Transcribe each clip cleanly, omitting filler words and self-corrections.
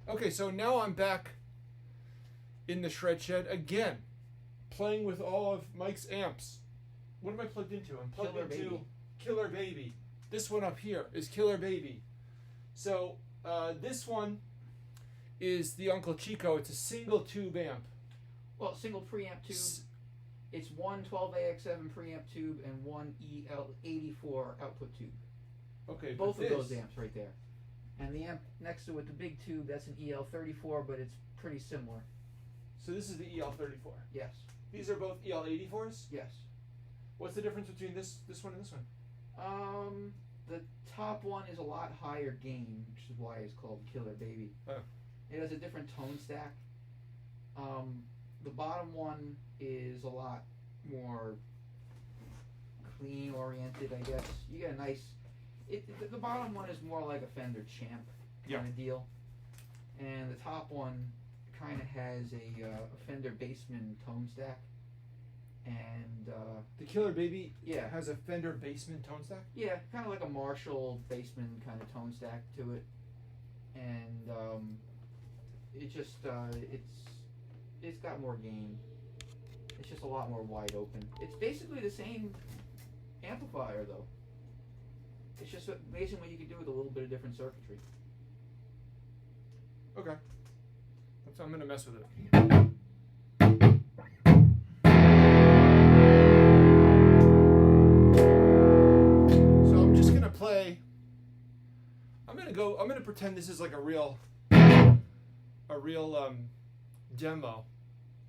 Okay, so now I'm back in the shred shed again, playing with all of Mike's amps. What am I plugged into? I'm plugged into Killer Baby. This one up here is Killer Baby. So this one is the Uncle Chico. It's a single tube amp. Well, single preamp tube. It's one 12AX7 preamp tube and one EL84 output tube. Okay, both of those amps right there. And the amp next to it, the big tube, that's an EL34, but it's pretty similar. So this is the EL34? Yes. These are both EL84s? Yes. What's the difference between this one and this one? The top one is a lot higher gain, which is why it's called Killer Baby. Oh. It has a different tone stack. The bottom one is a lot more clean oriented, I guess. You get a nice... the bottom one is more like a Fender Champ kind of deal. And the top one kind of has a Fender Bassman tone stack. And the Killer Baby yeah, has a Fender Bassman tone stack? Yeah, kind of like a Marshall Bassman kind of tone stack to it. And it just, it's got more gain. It's just a lot more wide open. It's basically the same amplifier though. It's just amazing what you can do with a little bit of different circuitry. Okay. So I'm going to mess with it. So I'm just going to play. I'm going to pretend this is like a real demo.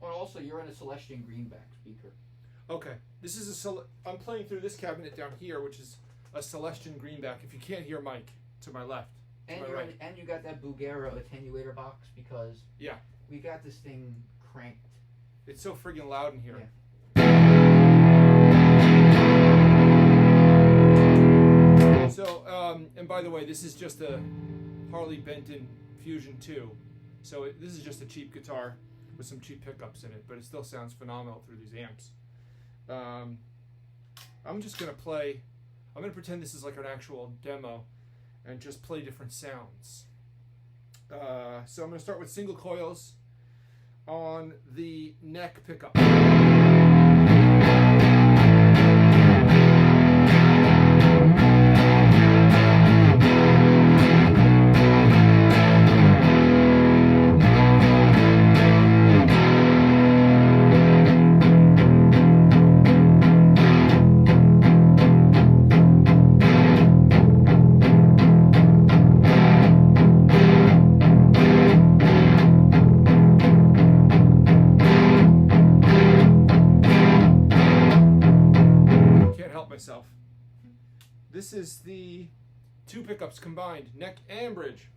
Well, also you're on a Celestion Greenback speaker. Okay. This is I'm playing through this cabinet down here, which is a Celestion Greenback. If you can't hear Mike, to my left. And you got that Bugera attenuator box because we got this thing cranked. It's so friggin' loud in here. Yeah. So and by the way, this is just a Harley Benton Fusion 2. So this is just a cheap guitar with some cheap pickups in it, but it still sounds phenomenal through these amps. I'm just gonna play. I'm going to pretend this is like an actual demo and just play different sounds. So I'm going to start with single coils on the neck pickup. This is the two pickups combined, neck and bridge.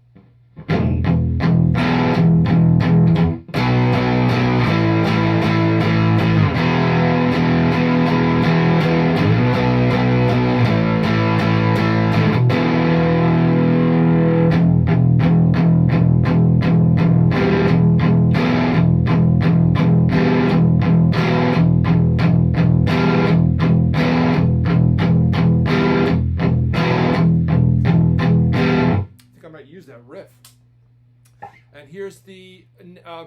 That riff. And here's the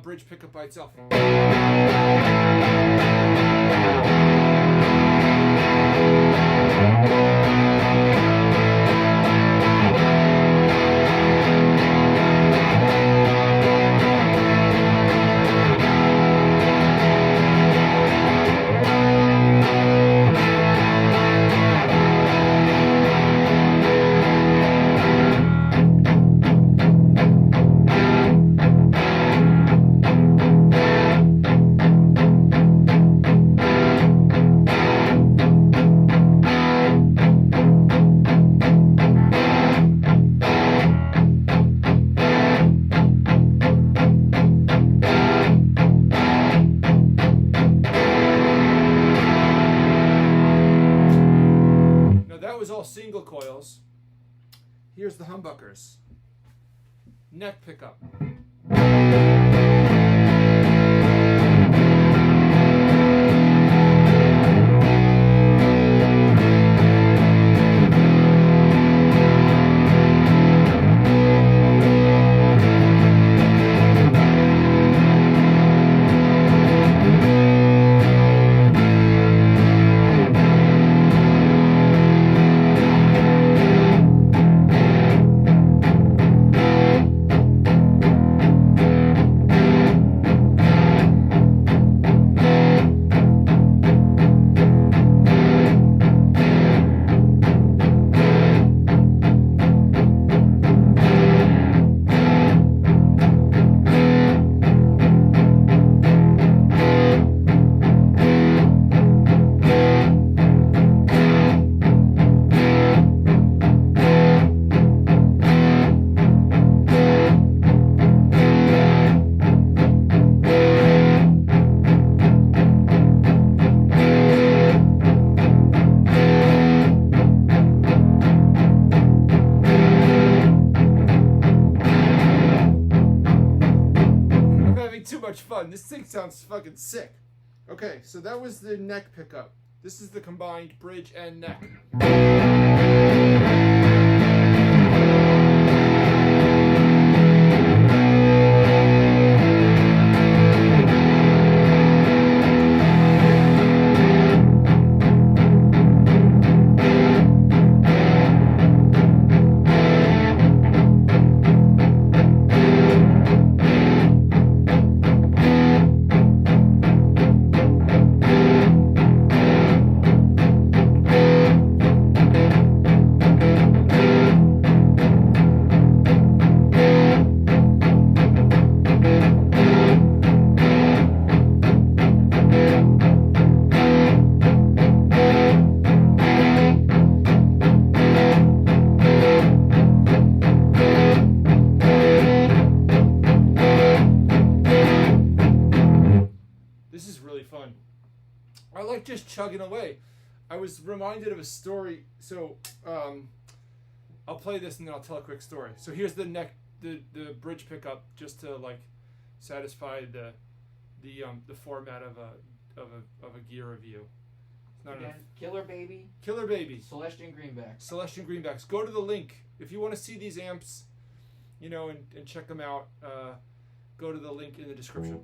bridge pickup by itself. Single coils. Here's the humbuckers. Neck pickup. too much fun. This thing sounds fucking sick. Okay, so that was the neck pickup. This is the combined bridge and neck. I like just chugging away. I was reminded of a story. So I'll play this and then I'll tell a quick story. So here's the neck, the bridge pickup, just to like satisfy the format of a gear review. It's not Again, enough. Killer Baby. Killer Baby. Celestion Greenback. Celestion Greenbacks. Go to the link if you want to see these amps, you know, and check them out. Go to the link in the description.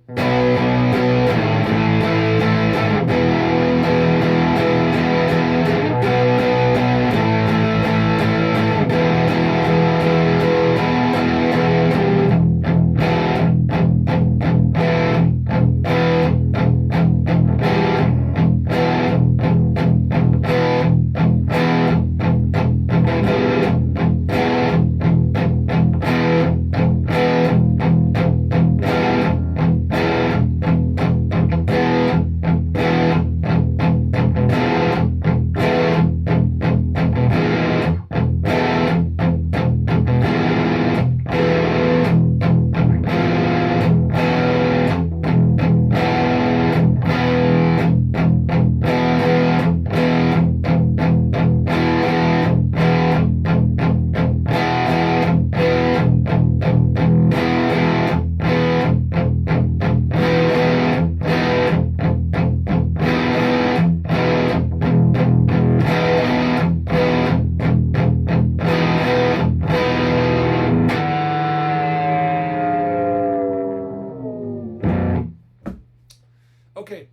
Okay,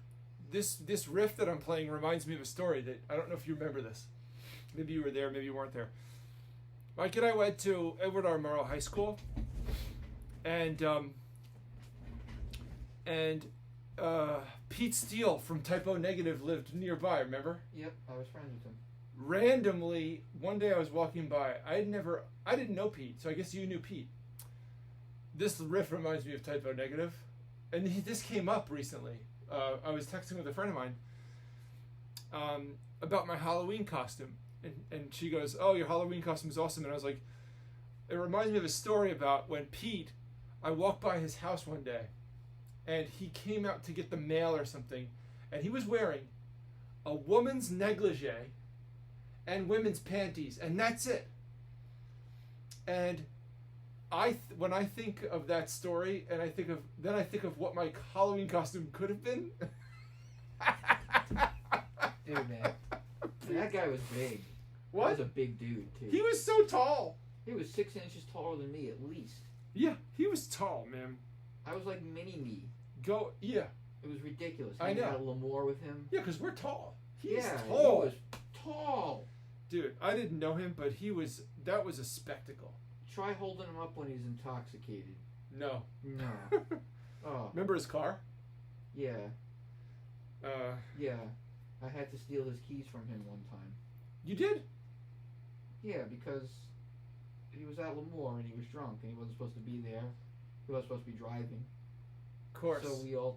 this riff that I'm playing reminds me of a story that I don't know if you remember this. Maybe you were there, maybe you weren't there. Mike and I went to Edward R. Murrow High School, and Pete Steele from Typo Negative lived nearby. Remember? Yep, I was friends with him. Randomly, one day I was walking by. I didn't know Pete, so I guess you knew Pete. This riff reminds me of Typo Negative, and this came up recently. I was texting with a friend of mine about my Halloween costume, and she goes, "Oh, your Halloween costume is awesome." And I was like, it reminds me of a story about when Pete, I walked by his house one day, and he came out to get the mail or something, and he was wearing a woman's negligee and women's panties, and that's it. And when I think of that story, and I think of what my Halloween costume could have been. Dude, man, that guy was big. What? He was a big dude too. He was so tall. He was 6 inches taller than me at least. Yeah, he was tall, man. I was like mini me. Yeah. It was ridiculous. I know. Had a Lemoore with him. Yeah, because we're tall. He's yeah, tall. he was tall. Dude, I didn't know him, but that was a spectacle. Try holding him up when he's intoxicated. No. No. Oh. Remember his car? Yeah. Yeah. I had to steal his keys from him one time. You did? Yeah, because he was at Lemoore and he was drunk and he wasn't supposed to be there. He wasn't supposed to be driving. Of course. So a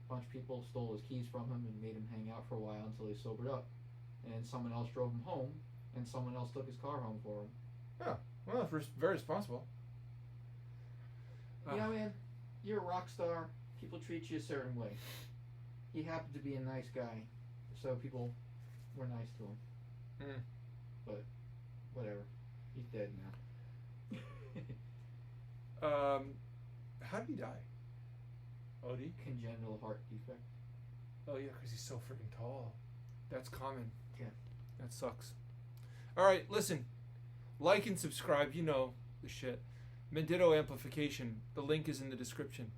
bunch of people stole his keys from him and made him hang out for a while until he sobered up. And someone else drove him home and someone else took his car home for him. Oh, well, very responsible. You know, man, you're a rock star. People treat you a certain way. He happened to be a nice guy, so people were nice to him. Mm. But whatever, he's dead now. How did he die? Odie? Congenital heart defect. Oh yeah, because he's so freaking tall. That's common. Yeah. That sucks. All right, listen. Like and subscribe. You know the shit. Menditto Amplification. The link is in the description.